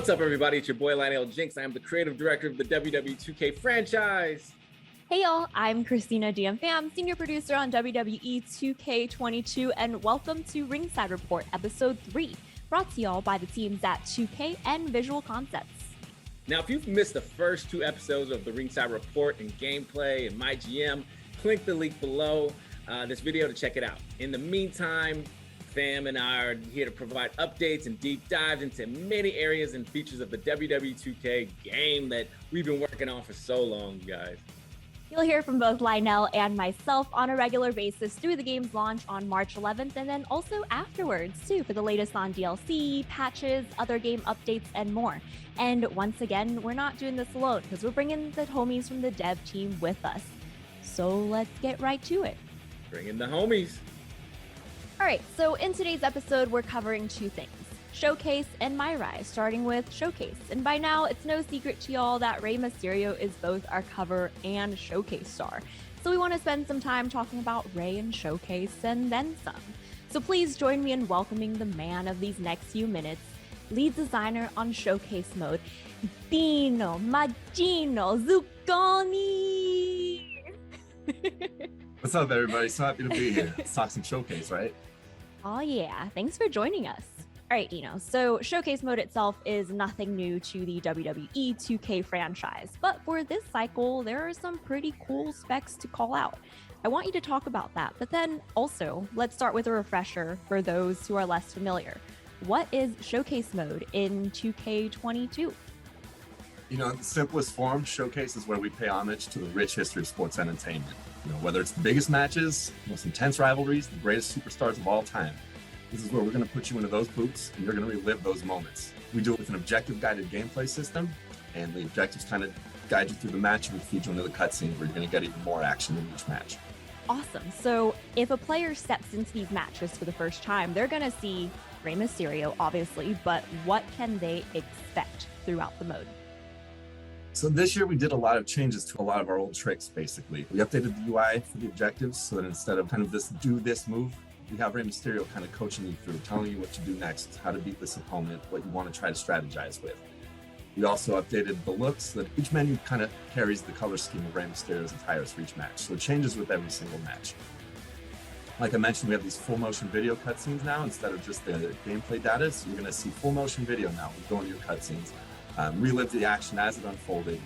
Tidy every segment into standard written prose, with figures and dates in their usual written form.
What's up, everybody? It's your boy, Lionel Jinx. I am the creative director of the WWE 2K franchise. Hey, y'all. I'm Christina Diampham, senior producer on WWE 2K22, and welcome to Ringside Report, Episode 3, brought to y'all by the teams at 2K and Visual Concepts. Now, if you've missed the first two episodes of the Ringside Report and gameplay and my GM, click the link below this video to check it out. In the meantime, Fam and I are here to provide updates and deep dives into many areas and features of the WWE 2K game that we've been working on for so long, you guys. You'll hear from both Lionel and myself on a regular basis through the game's launch on March 11th, and then also afterwards, too, for the latest on DLC, patches, other game updates, and more. And once again, we're not doing this alone, because we're bringing the homies from the dev team with us. So let's get right to it. Bring in the homies. All right, so in today's episode, we're covering two things, Showcase and MyRISE, starting with Showcase. And by now, it's no secret to y'all that Rey Mysterio is both our cover and Showcase star. So we want to spend some time talking about Rey and Showcase and then some. So please join me in welcoming the man of these next few minutes, lead designer on Showcase mode, Dino Magino Zucconi. What's up, everybody? So happy to be here. Let's talk some Showcase, right? Oh yeah, thanks for joining us. All right, Dino, so Showcase mode itself is nothing new to the WWE 2K franchise, but for this cycle, there are some pretty cool specs to call out. I want you to talk about that, but then also, let's start with a refresher for those who are less familiar. What is Showcase mode in 2K22? You know, in the simplest form, Showcase is where we pay homage to the rich history of sports entertainment. You know, whether it's the biggest matches, most intense rivalries, the greatest superstars of all time. This is where we're going to put you into those boots and you're going to relive those moments. We do it with an objective guided gameplay system, and the objectives kind of guide you through the match and we feed you into the cutscenes where you're going to get even more action in each match. Awesome. So if a player steps into these matches for the first time, they're going to see Rey Mysterio, obviously, but what can they expect throughout the mode? So this year we did a lot of changes to a lot of our old tricks, basically. We updated the UI for the objectives so that instead of kind of this do this move, we have Rey Mysterio kind of coaching you through, telling you what to do next, how to beat this opponent, what you want to try to strategize with. We also updated the looks so that each menu kind of carries the color scheme of Rey Mysterio's attires for each match. So it changes with every single match. Like I mentioned, we have these full motion video cutscenes now instead of just the gameplay data. So you're going to see full motion video now. We go into your cutscenes. Relive the action as it unfolded.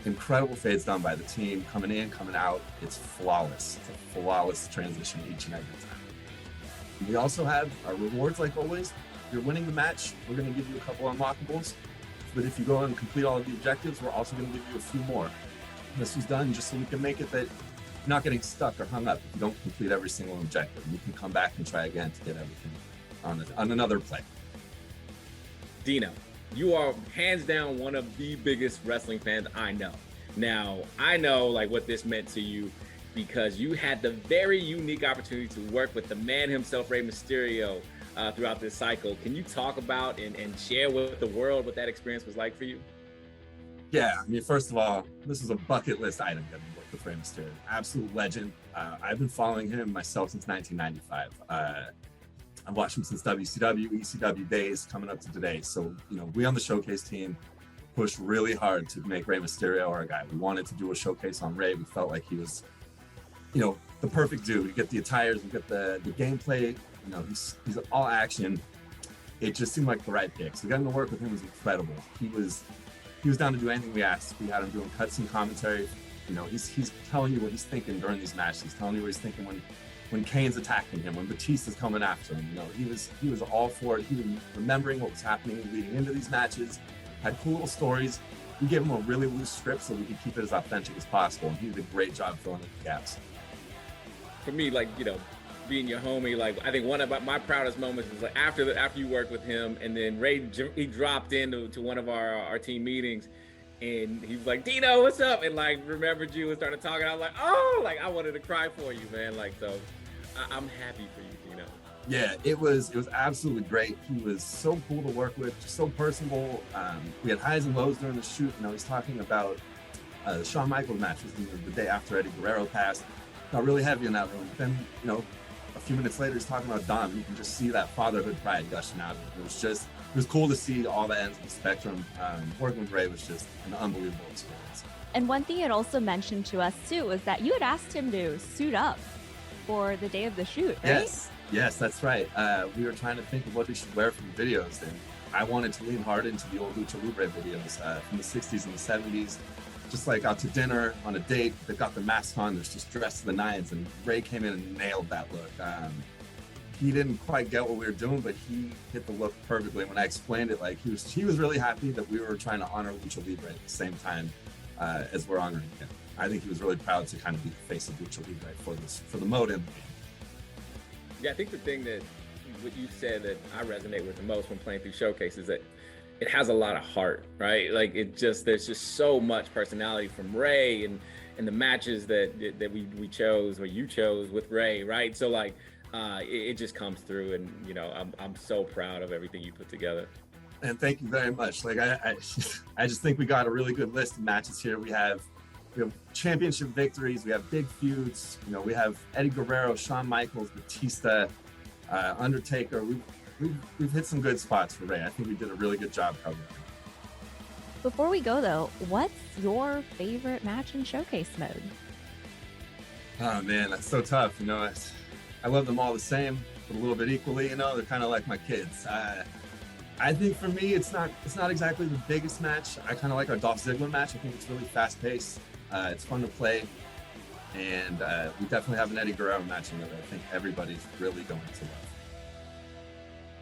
Incredible fades done by the team, coming in, coming out. It's flawless. It's a flawless transition each and every time. We also have our rewards, like always. If you're winning the match, we're going to give you a couple unlockables. But if you go and complete all of the objectives, we're also going to give you a few more. This was done just so we can make it that you're not getting stuck or hung up if you don't complete every single objective. You can come back and try again to get everything on another play. Dino, you are hands down one of the biggest wrestling fans I know. Now, I know like what this meant to you because you had the very unique opportunity to work with the man himself, Rey Mysterio, throughout this cycle. Can you talk about and share with the world what that experience was like for you? Yeah, I mean, first of all, this is a bucket list item getting to work with Rey Mysterio. Absolute legend. I've been following him myself since 1995. I've watched him since WCW, ECW days coming up to today. So, you know, we on the Showcase team pushed really hard to make Rey Mysterio our guy. We wanted to do a showcase on Rey. We felt like he was, you know, the perfect dude. We get the attires, we get the gameplay, you know, he's all action. It just seemed like the right pick. So getting to work with him was incredible. He was down to do anything we asked. We had him doing cutscene commentary. You know, he's telling you what he's thinking during these matches. He's telling you what he's thinking when Kane's attacking him, when Batista's coming after him. You know, he was all for it. He was remembering what was happening leading into these matches, had cool little stories. We gave him a really loose script so we could keep it as authentic as possible, and he did a great job filling in the gaps. For me, like, you know, being your homie, like, I think one of my proudest moments was like after you worked with him, and then Ray, he dropped into one of our team meetings, and he was like, Dino, what's up? And like remembered you and started talking. I was like, oh, like I wanted to cry for you, man. Like, so I'm happy for you, Dino. Yeah, it was absolutely great. He was so cool to work with, just so personable. We had highs and lows during the shoot. You know, he's talking about the Shawn Michaels match was the day after Eddie Guerrero passed. Got really heavy in that room. Then, you know, a few minutes later, he's talking about Dom. You can just see that fatherhood pride gushing out. It was just it was cool to see all the ends of the spectrum. Working with Ray was just an unbelievable experience. And one thing it also mentioned to us too was that you had asked him to suit up for the day of the shoot, right? Yes, that's right. We were trying to think of what we should wear for the videos, and I wanted to lean hard into the old Lucha Libre videos from the 60s and the 70s. Just like out to dinner on a date, they've got the mask on, they're just dressed to the nines, and Ray came in and nailed that look. He didn't quite get what we were doing, but he hit the look perfectly. When I explained it, like he was really happy that we were trying to honor Lucha Libre at the same time as we're honoring him. I think he was really proud to kind of be the face of Lucha Libre for the mode in the game. Yeah, I think the thing that what you said that I resonate with the most when playing through Showcase is that it has a lot of heart, right? Like there's just so much personality from Ray and the matches that we chose or you chose with Ray, right? So like it just comes through, and you know I'm so proud of everything you put together. And thank you very much. Like I just think we got a really good list of matches here. We have championship victories, we have big feuds. You know, we have Eddie Guerrero, Shawn Michaels, Batista, Undertaker. We've hit some good spots for Ray. I think we did a really good job covering it. Before we go though, what's your favorite match in Showcase mode? Oh man, that's so tough. You know, I love them all the same, but a little bit equally. You know, they're kind of like my kids. I think for me, it's not exactly the biggest match. I kind of like our Dolph Ziggler match. I think it's really fast paced. It's fun to play, and we definitely have an Eddie Guerrero match in there that I think everybody's really going to love.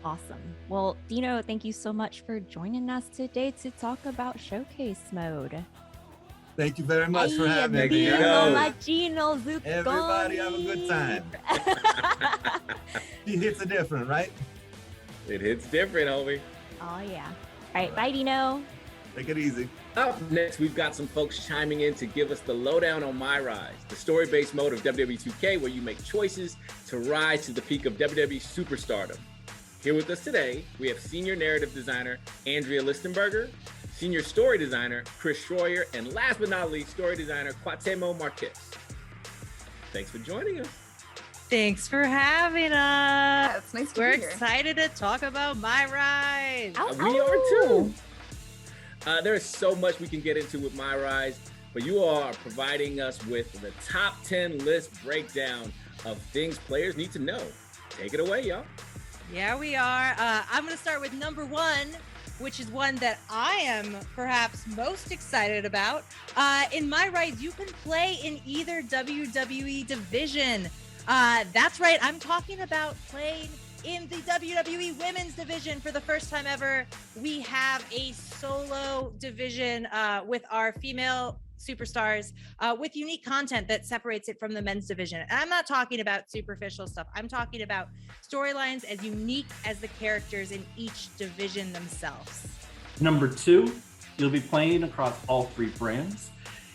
Awesome. Well, Dino, thank you so much for joining us today to talk about Showcase mode. Thank you very much for having me. Everybody have a good time. He hits it different, right? It hits different, homie. Oh, yeah. All right. Bye, Dino. Take it easy. Up next, we've got some folks chiming in to give us the lowdown on MyRISE, the story-based mode of WWE 2K, where you make choices to rise to the peak of WWE superstardom. Here with us today, we have senior narrative designer Andrea Listenberger, senior story designer Chris Schroyer, and last but not least, story designer Cuauhtemoc Marquez. Thanks for joining us. Thanks for having us. Yeah, it's nice to We're be here. excited to talk about MyRISE. We are too. There's so much we can get into with MyRISE, but you all are providing us with the top 10 list breakdown of things players need to know. Take it away, y'all. Yeah, we are. I'm going to start with number one, which is one that I am perhaps most excited about. In MyRISE, you can play in either WWE division. That's right. I'm talking about playing in the WWE Women's Division for the first time ever. We have a solo division with our female superstars with unique content that separates it from the men's division. And I'm not talking about superficial stuff. I'm talking about storylines as unique as the characters in each division themselves. Number two, you'll be playing across all three brands.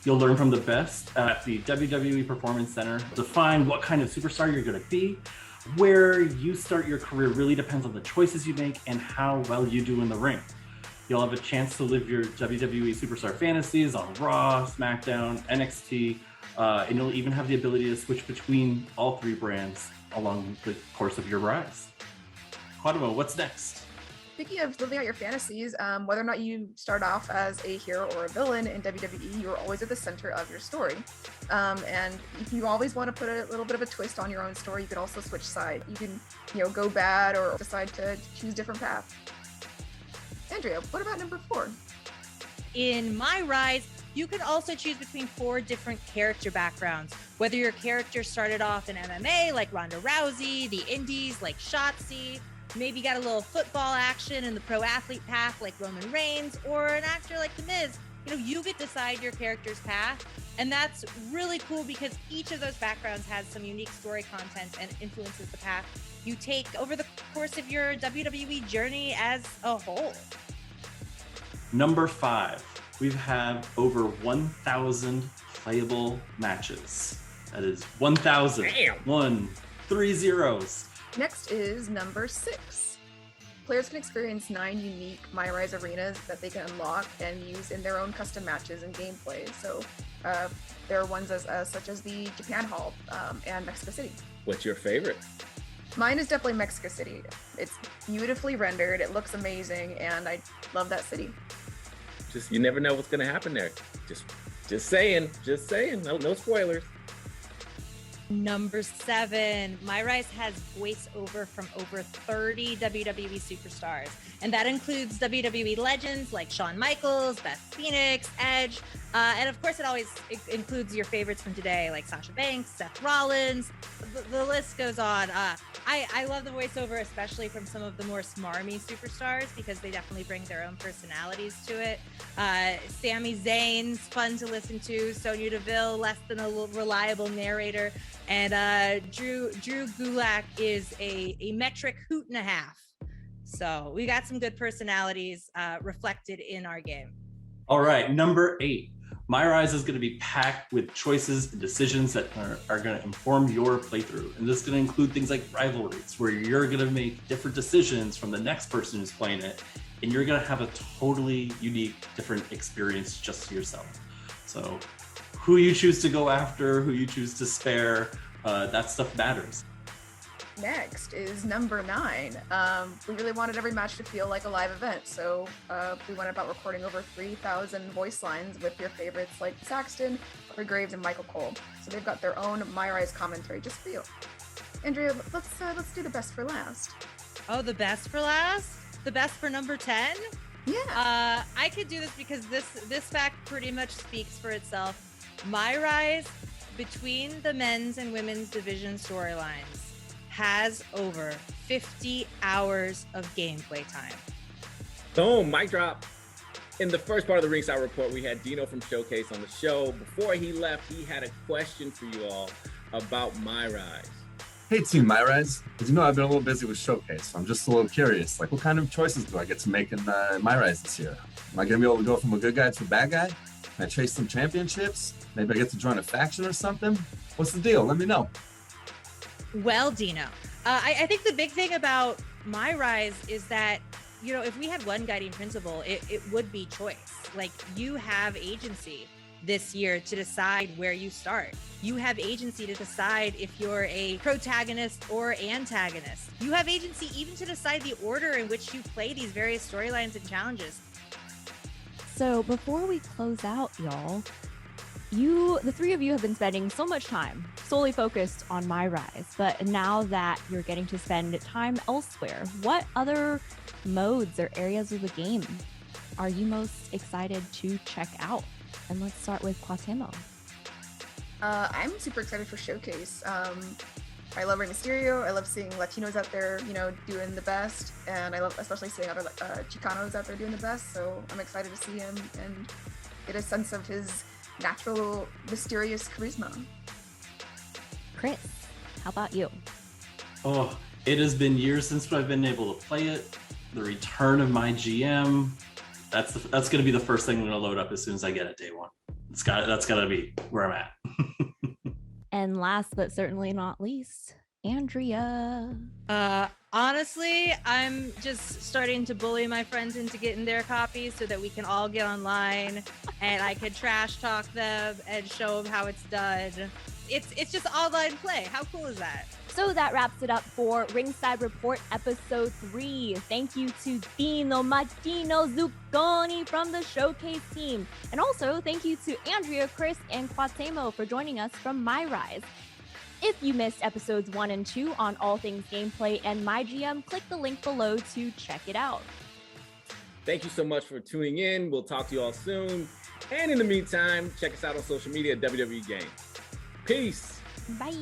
You'll learn from the best at the WWE Performance Center. Define what kind of superstar you're going to be. Where you start your career really depends on the choices you make and how well you do in the ring. You'll have a chance to live your WWE superstar fantasies on Raw, SmackDown, NXT, and you'll even have the ability to switch between all three brands along the course of your rise. Cuauhtemoc, what's next? Speaking of living out your fantasies, whether or not you start off as a hero or a villain in WWE, you're always at the center of your story. And if you always want to put a little bit of a twist on your own story, you could also switch sides. You can, go bad or decide to choose different paths. Andrea, what about number 4? In MyRISE, you can also choose between 4 different character backgrounds. Whether your character started off in MMA like Ronda Rousey, the Indies like Shotzi, maybe got a little football action in the pro athlete path like Roman Reigns, or an actor like The Miz, you get to decide your character's path. And that's really cool because each of those backgrounds has some unique story content and influences the path you take over the course of your WWE journey as a whole. Number 5, we have over 1,000 playable matches. That is 1,000. Damn. 1, 3 zeros. Next is number 6. Players can experience 9 unique MyRISE arenas that they can unlock and use in their own custom matches and gameplay. So there are ones such as the Japan Hall and Mexico City. What's your favorite? Mine is definitely Mexico City. It's beautifully rendered. It looks amazing, and I love that city. Just you never know what's gonna happen there. Just saying. No spoilers. Number 7, MyRISE has voiceover from over 30 WWE superstars, and that includes WWE legends like Shawn Michaels, Beth Phoenix, Edge, and of course it includes your favorites from today like Sasha Banks, Seth Rollins. The list goes on. I love the voiceover, especially from some of the more smarmy superstars, because they definitely bring their own personalities to it. Sami Zayn's fun to listen to, Sonya Deville, less than a reliable narrator, and Drew Gulak is a metric hoot and a half. So we got some good personalities reflected in our game. All right, number 8. MyRISE is going to be packed with choices and decisions that are going to inform your playthrough. And this is going to include things like rivalries, where you're going to make different decisions from the next person who's playing it. And you're going to have a totally unique, different experience just to yourself. So who you choose to go after, who you choose to spare, that stuff matters. Next is number 9. We really wanted every match to feel like a live event, so we went about recording over 3,000 voice lines with your favorites like Saxton, Corey Graves, and Michael Cole. So they've got their own MyRISE commentary just for you. Andrea, let's do the best for last. Oh, the best for last? The best for number 10? Yeah. I could do this because this fact pretty much speaks for itself. MyRISE, between the men's and women's division storylines, has over 50 hours of gameplay time. Boom, mic drop. In the first part of the Ringside Report, we had Dino from Showcase on the show. Before he left, he had a question for you all about MyRISE. Hey Team MyRISE, as you know, I've been a little busy with Showcase, so I'm just a little curious. Like, what kind of choices do I get to make in MyRISE this year? Am I gonna be able to go from a good guy to a bad guy? Can I chase some championships? Maybe I get to join a faction or something? What's the deal? Let me know. Well, Dino, I think the big thing about MyRISE is that, you know, if we had one guiding principle, it would be choice. Like, you have agency this year to decide where you start. You have agency to decide if you're a protagonist or antagonist. You have agency even to decide the order in which you play these various storylines and challenges. So before we close out, y'all, the three of you have been spending so much time solely focused on MyRISE, but now that you're getting to spend time elsewhere, what other modes or areas of the game are you most excited to check out? And let's start with Quatemo. I'm super excited for Showcase. I love Rey Mysterio. I love seeing Latinos out there, you know, doing the best, and I love especially seeing other Chicanos out there doing the best. So I'm excited to see him and get a sense of his natural, mysterious charisma. Chris, how about you? Oh, it has been years since I've been able to play it. The return of my GM. That's going to be the first thing I'm going to load up as soon as I get it day one. That's got to be where I'm at. And last but certainly not least, Andrea. Honestly, I'm just starting to bully my friends into getting their copies so that we can all get online and I can trash talk them and show them how it's done. It's just online play. How cool is that? So that wraps it up for Ringside Report episode 3. Thank you to Dino Martino Zucconi from the Showcase team. And also thank you to Andrea, Chris, and Quatemo for joining us from MyRISE. If you missed episodes 1 and 2 on all things gameplay and MyGM, click the link below to check it out. Thank you so much for tuning in. We'll talk to you all soon. And in the meantime, check us out on social media at WWE Games. Peace. Bye.